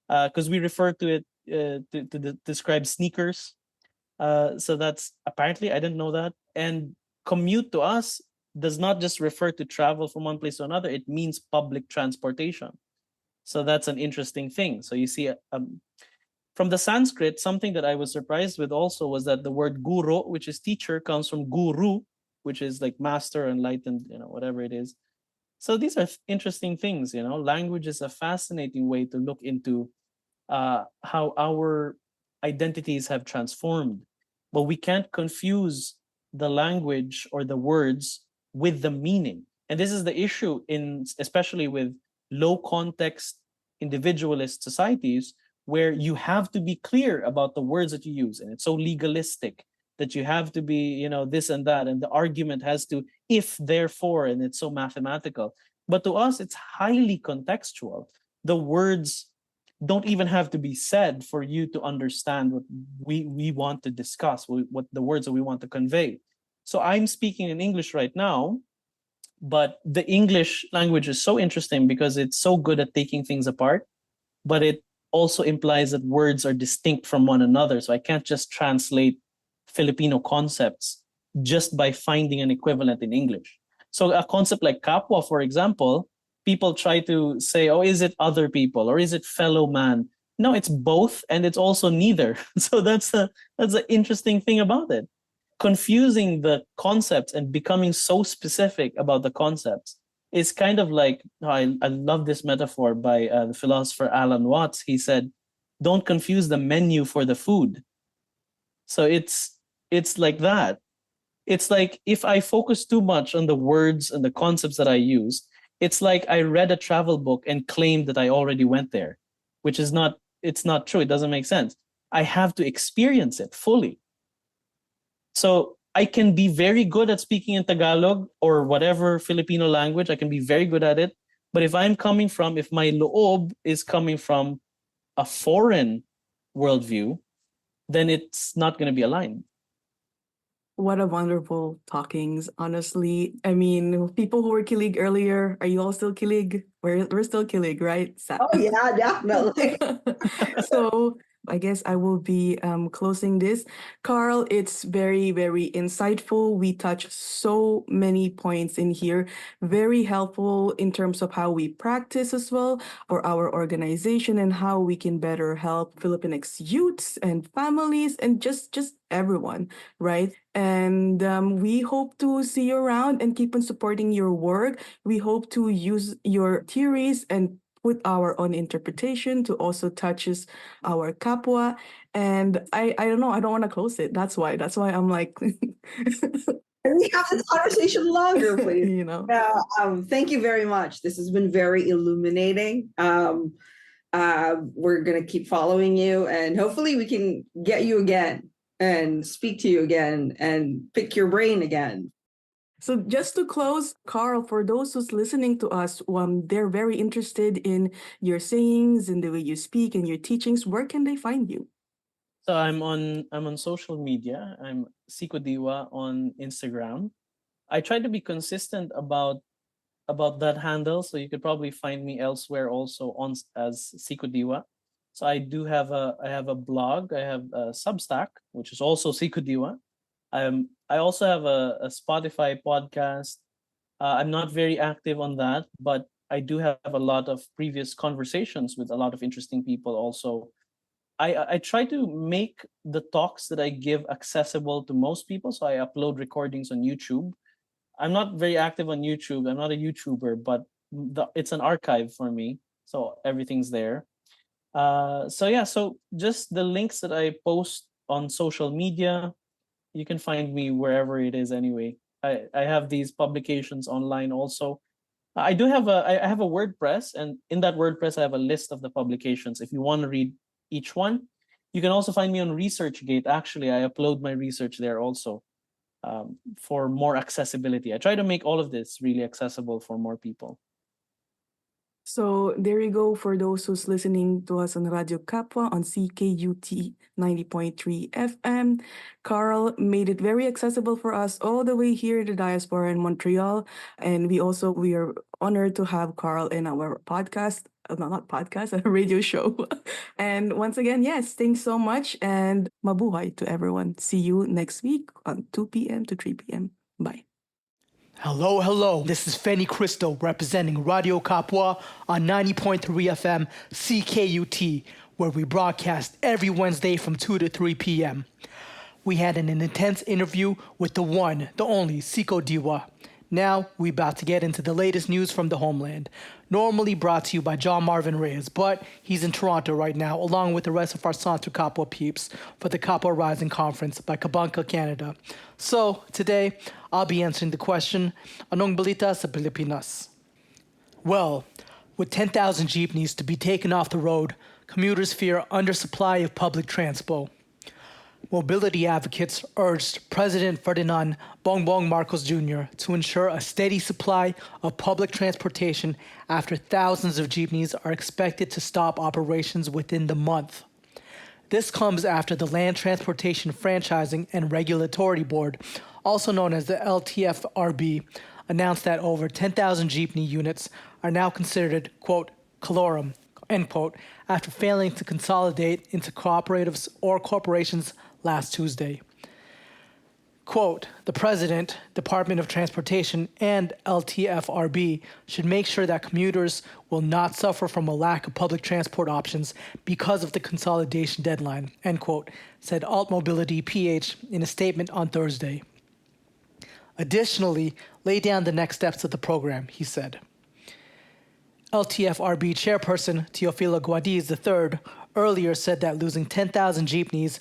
because we refer to it to describe sneakers. So that's apparently, I didn't know that. And commute to us does not just refer to travel from one place to another, it means public transportation. So that's an interesting thing. So you see, from the Sanskrit, something that I was surprised with also was that the word guru, which is teacher, comes from guru, which is like master, enlightened, whatever it is. So these are interesting things. Language is a fascinating way to look into how our identities have transformed. But we can't confuse the language or the words with the meaning. And this is the issue especially with low context individualist societies, where you have to be clear about the words that you use, and it's so legalistic that you have to be, this and that, and the argument has to if therefore, and it's so mathematical. But to us, it's highly contextual. The words don't even have to be said for you to understand what we want to discuss, what the words that we want to convey. So I'm speaking in English right now, but the English language is so interesting because it's so good at taking things apart, but it also implies that words are distinct from one another. So I can't just translate Filipino concepts just by finding an equivalent in English. So a concept like kapwa, for example, people try to say, oh, is it other people or is it fellow man? No, it's both, and it's also neither. So that's the interesting thing about it. Confusing the concepts and becoming so specific about the concepts is kind of like, I love this metaphor by the philosopher Alan Watts. He said, don't confuse the menu for the food. So it's like that. It's like if I focus too much on the words and the concepts that I use, it's like I read a travel book and claimed that I already went there, which is not, it's not true. It doesn't make sense. I have to experience it fully. So I can be very good at speaking in Tagalog or whatever Filipino language. I can be very good at it. But if if my loob is coming from a foreign worldview, then it's not going to be aligned. What a wonderful talkings, honestly. I mean, people who were kilig earlier, are you all still kilig? We're still kilig, right? Oh yeah, definitely. So I guess I will be closing this. Carl, it's very, very insightful. We touch so many points in here. Very helpful in terms of how we practice as well for our organization and how we can better help Filipinx youths and families and just everyone, right? And we hope to see you around and keep on supporting your work. We hope to use your theories and put our own interpretation to also touches our kapwa. And I don't know, I don't want to close it. That's why I'm like, And we have this conversation longer, please. know. Thank you very much. This has been very illuminating. We're gonna keep following you, and hopefully we can get you again and speak to you again and pick your brain again. So just to close, Carl, for those who's listening to us, they're very interested in your sayings and the way you speak and your teachings. Where can they find you? So I'm on social media. I'm Sikodiwa on Instagram. I try to be consistent about that handle, so you could probably find me elsewhere also on as Sikodiwa. So I have a blog, I have a Substack, which is also Sikodiwa. I also have a Spotify podcast. I'm not very active on that, but I do have a lot of previous conversations with a lot of interesting people also. I try to make the talks that I give accessible to most people. So I upload recordings on YouTube. I'm not very active on YouTube. I'm not a YouTuber, but it's an archive for me. So everything's there. So just the links that I post on social media, you can find me wherever it is anyway. I have these publications online also. I do have I have a WordPress, and in that WordPress I have a list of the publications. If you want to read each one, you can also find me on ResearchGate. Actually, I upload my research there also, for more accessibility. I try to make all of this really accessible for more people. So there you go for those who's listening to us on Radyo Kapwa on CKUT 90.3 FM. Carl made it very accessible for us all the way here in the diaspora in Montreal. And we are honored to have Carl in our podcast. Not podcast, a radio show. And once again, yes, thanks so much and mabuhay to everyone. See you next week on 2 p.m. to 3 p.m. Bye. Hello, hello. This is Fenny Cristo representing Radio Kapwa on 90.3 FM CKUT, where we broadcast every Wednesday from 2 to 3 p.m. We had an intense interview with the one, the only Sikodiwa. Now, we're about to get into the latest news from the homeland. Normally brought to you by John Marvin Reyes, but he's in Toronto right now, along with the rest of our Centre Kapwa peeps for the Kapwa Rising Conference by Kabanka, Canada. So, today, I'll be answering the question, Anong balita sa Pilipinas? Well, with 10,000 jeepneys to be taken off the road, commuters fear undersupply of public transport. Mobility advocates urged President Ferdinand Bongbong Marcos Jr. to ensure a steady supply of public transportation after thousands of jeepneys are expected to stop operations within the month. This comes after the Land Transportation Franchising and Regulatory Board, also known as the LTFRB, announced that over 10,000 jeepney units are now considered, quote, calorum, end quote, after failing to consolidate into cooperatives or corporations last Tuesday. Quote, the President, Department of Transportation, and LTFRB should make sure that commuters will not suffer from a lack of public transport options because of the consolidation deadline, end quote, said Alt Mobility PH in a statement on Thursday. Additionally, lay down the next steps of the program, he said. LTFRB chairperson Teofilo Guadiz III earlier said that losing 10,000 jeepneys,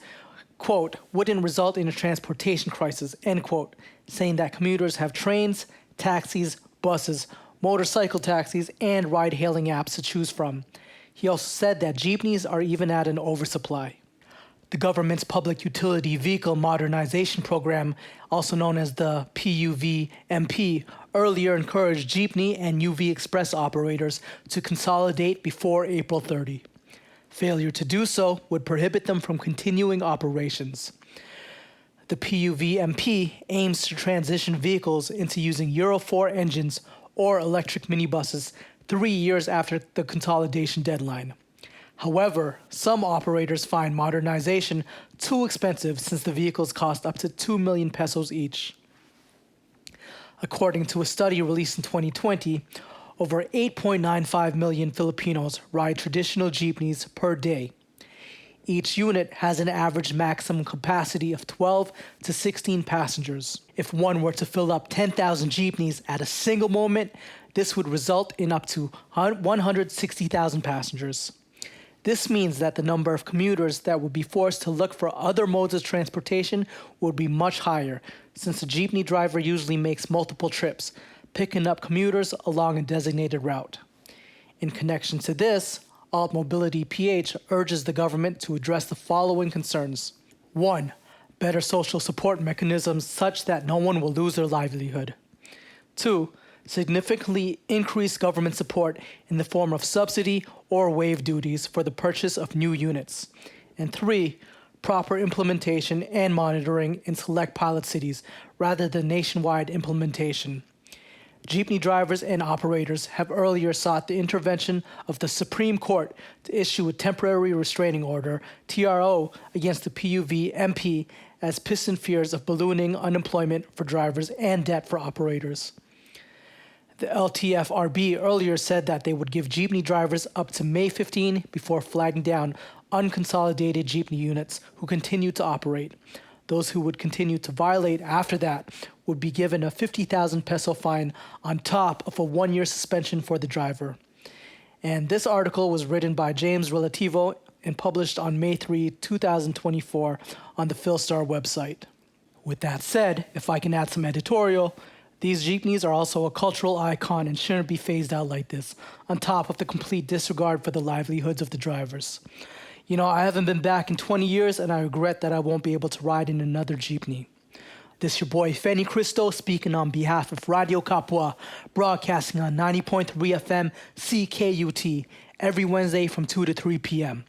quote, wouldn't result in a transportation crisis, end quote, saying that commuters have trains, taxis, buses, motorcycle taxis, and ride-hailing apps to choose from. He also said that jeepneys are even at an oversupply. The government's Public Utility Vehicle Modernization Program, also known as the PUV-MP, earlier encouraged jeepney and UV Express operators to consolidate before April 30. Failure to do so would prohibit them from continuing operations. The PUV-MP aims to transition vehicles into using Euro 4 engines or electric minibuses 3 years after the consolidation deadline. However, some operators find modernization too expensive since the vehicles cost up to 2 million pesos each. According to a study released in 2020, over 8.95 million Filipinos ride traditional jeepneys per day. Each unit has an average maximum capacity of 12 to 16 passengers. If one were to fill up 10,000 jeepneys at a single moment, this would result in up to 160,000 passengers. This means that the number of commuters that would be forced to look for other modes of transportation would be much higher, since a jeepney driver usually makes multiple trips, picking up commuters along a designated route. In connection to this, Alt Mobility PH urges the government to address the following concerns. 1. Better social support mechanisms such that no one will lose their livelihood. 2. Significantly increase government support in the form of subsidy or waive duties for the purchase of new units. And 3. Proper implementation and monitoring in select pilot cities rather than nationwide implementation. Jeepney drivers and operators have earlier sought the intervention of the Supreme Court to issue a temporary restraining order, TRO, against the PUV-MP as piston fears of ballooning unemployment for drivers and debt for operators. The LTFRB earlier said that they would give jeepney drivers up to May 15 before flagging down unconsolidated jeepney units who continue to operate. Those who would continue to violate after that would be given a 50,000 peso fine on top of a 1-year suspension for the driver. And this article was written by James Relativo and published on May 3, 2024 on the Philstar website. With that said, if I can add some editorial, these jeepneys are also a cultural icon and shouldn't be phased out like this, on top of the complete disregard for the livelihoods of the drivers. You know, I haven't been back in 20 years and I regret that I won't be able to ride in another jeepney. This your boy Feni Cristo speaking on behalf of Radio Kapwa, broadcasting on 90.3 FM CKUT every Wednesday from 2 to 3 p.m.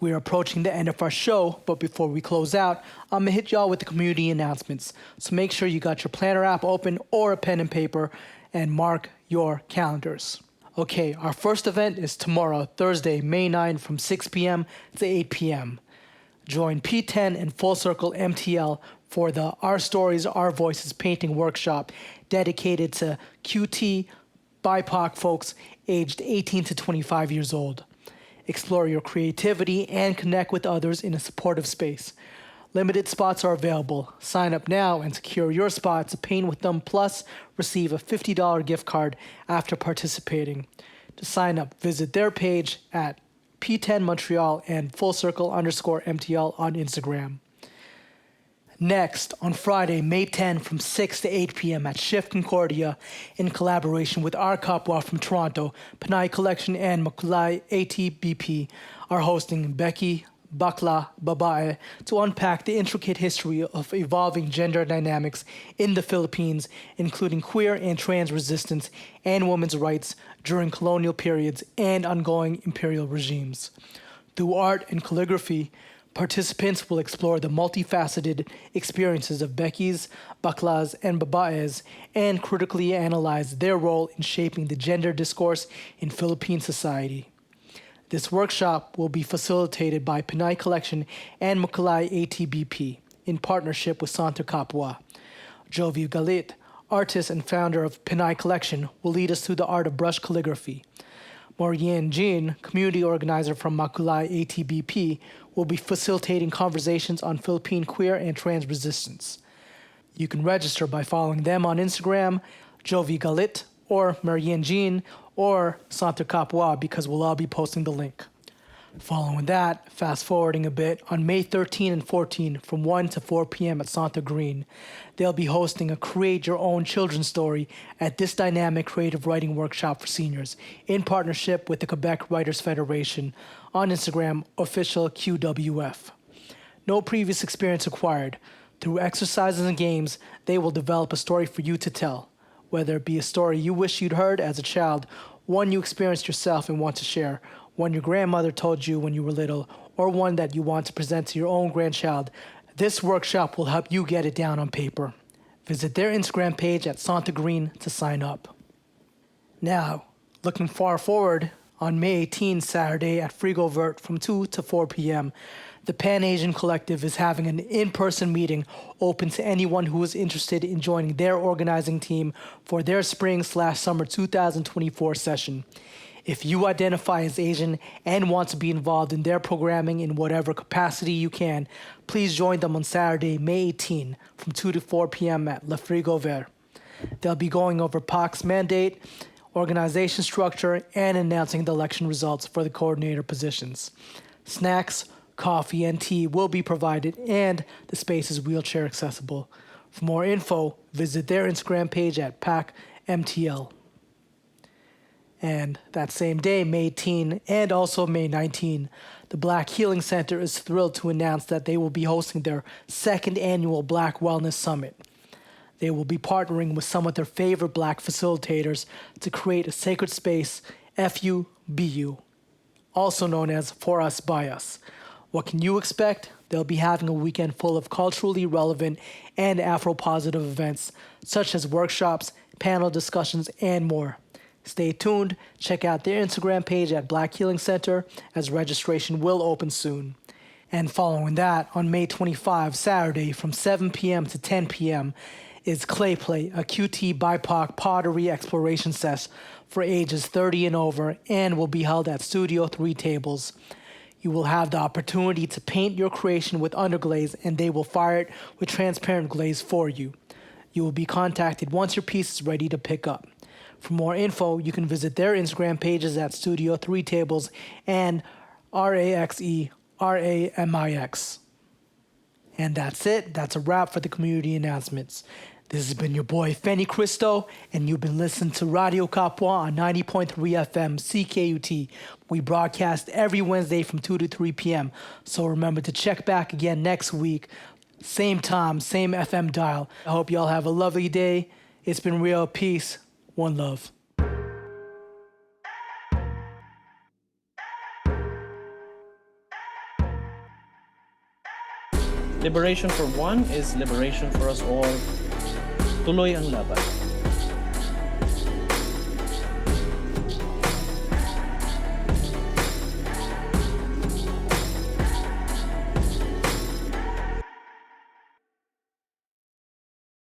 We're approaching the end of our show, but before we close out, I'm gonna hit y'all with the community announcements. So make sure you got your planner app open or a pen and paper and mark your calendars. Okay, our first event is tomorrow, Thursday, May 9 from 6 p.m. to 8 p.m. Join P10 and Full Circle MTL for the Our Stories, Our Voices painting workshop dedicated to QT BIPOC folks aged 18 to 25 years old. Explore your creativity and connect with others in a supportive space. Limited spots are available. Sign up now and secure your spot to paint with them, plus receive a $50 gift card after participating. To sign up, visit their page at P10 Montreal and fullcircle_MTL on Instagram. Next, on Friday, May 10 from 6 to 8 p.m. at Shift Concordia, in collaboration with our Kapwa from Toronto, Panay Collection and Makulay ATBP, are hosting Becky Bakla Babae to unpack the intricate history of evolving gender dynamics in the Philippines, including queer and trans resistance and women's rights during colonial periods and ongoing imperial regimes. Through art and calligraphy, participants will explore the multifaceted experiences of Becky's, Bakla's, and Babae's and critically analyze their role in shaping the gender discourse in Philippine society. This workshop will be facilitated by Pinay Collection and Makulay ATBP in partnership with Santo Kapwa. Jovi Galit, artist and founder of Pinay Collection, will lead us through the art of brush calligraphy. Morian Jean, community organizer from Makulay ATBP, will be facilitating conversations on Philippine queer and trans resistance. You can register by following them on Instagram, Jovi Galit, or Marianne Jean, or Santo Kapwa, because we'll all be posting the link. Following that, fast forwarding a bit, on May 13 and 14 from 1 to 4 p.m. at Santa Green, they'll be hosting a Create Your Own Children's Story at this dynamic creative writing workshop for seniors in partnership with the Quebec Writers Federation on Instagram, official QWF. No previous experience required. Through exercises and games, they will develop a story for you to tell, whether it be a story you wish you'd heard as a child, one you experienced yourself and want to share, one your grandmother told you when you were little, or one that you want to present to your own grandchild. This workshop will help you get it down on paper. Visit their Instagram page at Santa Green to sign up. Now, looking far forward, on May 18, Saturday at Frigo Vert from 2 to 4 p.m., the Pan-Asian Collective is having an in-person meeting open to anyone who is interested in joining their organizing team for their spring/summer 2024 session. If you identify as Asian and want to be involved in their programming in whatever capacity you can, please join them on Saturday, May 18 from 2 to 4 p.m. at Le Frigo Vert. They'll be going over PAC's mandate, organization structure, and announcing the election results for the coordinator positions. Snacks, coffee, and tea will be provided, and the space is wheelchair accessible. For more info, visit their Instagram page at PACMTL. And that same day, May 18, and also May 19, the Black Healing Center is thrilled to announce that they will be hosting their second annual Black Wellness Summit. They will be partnering with some of their favorite Black facilitators to create a sacred space, FUBU, also known as For Us By Us. What can you expect? They'll be having a weekend full of culturally relevant and Afro-positive events, such as workshops, panel discussions, and more. Stay tuned. Check out their Instagram page at Black Healing Center, as registration will open soon. And following that, on May 25, Saturday, from 7 p.m. to 10 p.m., is Clay Play, a QT BIPOC pottery exploration sesh for ages 30 and over, and will be held at Studio 3 Tables. You will have the opportunity to paint your creation with underglaze, and they will fire it with transparent glaze for you. You will be contacted once your piece is ready to pick up. For more info, you can visit their Instagram pages at Studio 3 Tables and RAXERAMIX. And that's it. That's a wrap for the community announcements. This has been your boy Fenny Cristo, and you've been listening to Radio Kapwa on 90.3 FM CKUT. We broadcast every Wednesday from 2 to 3 p.m. So remember to check back again next week. Same time, same FM dial. I hope y'all have a lovely day. It's been real. Peace. One love. Liberation for one is liberation for us all. Tuloy ang laban.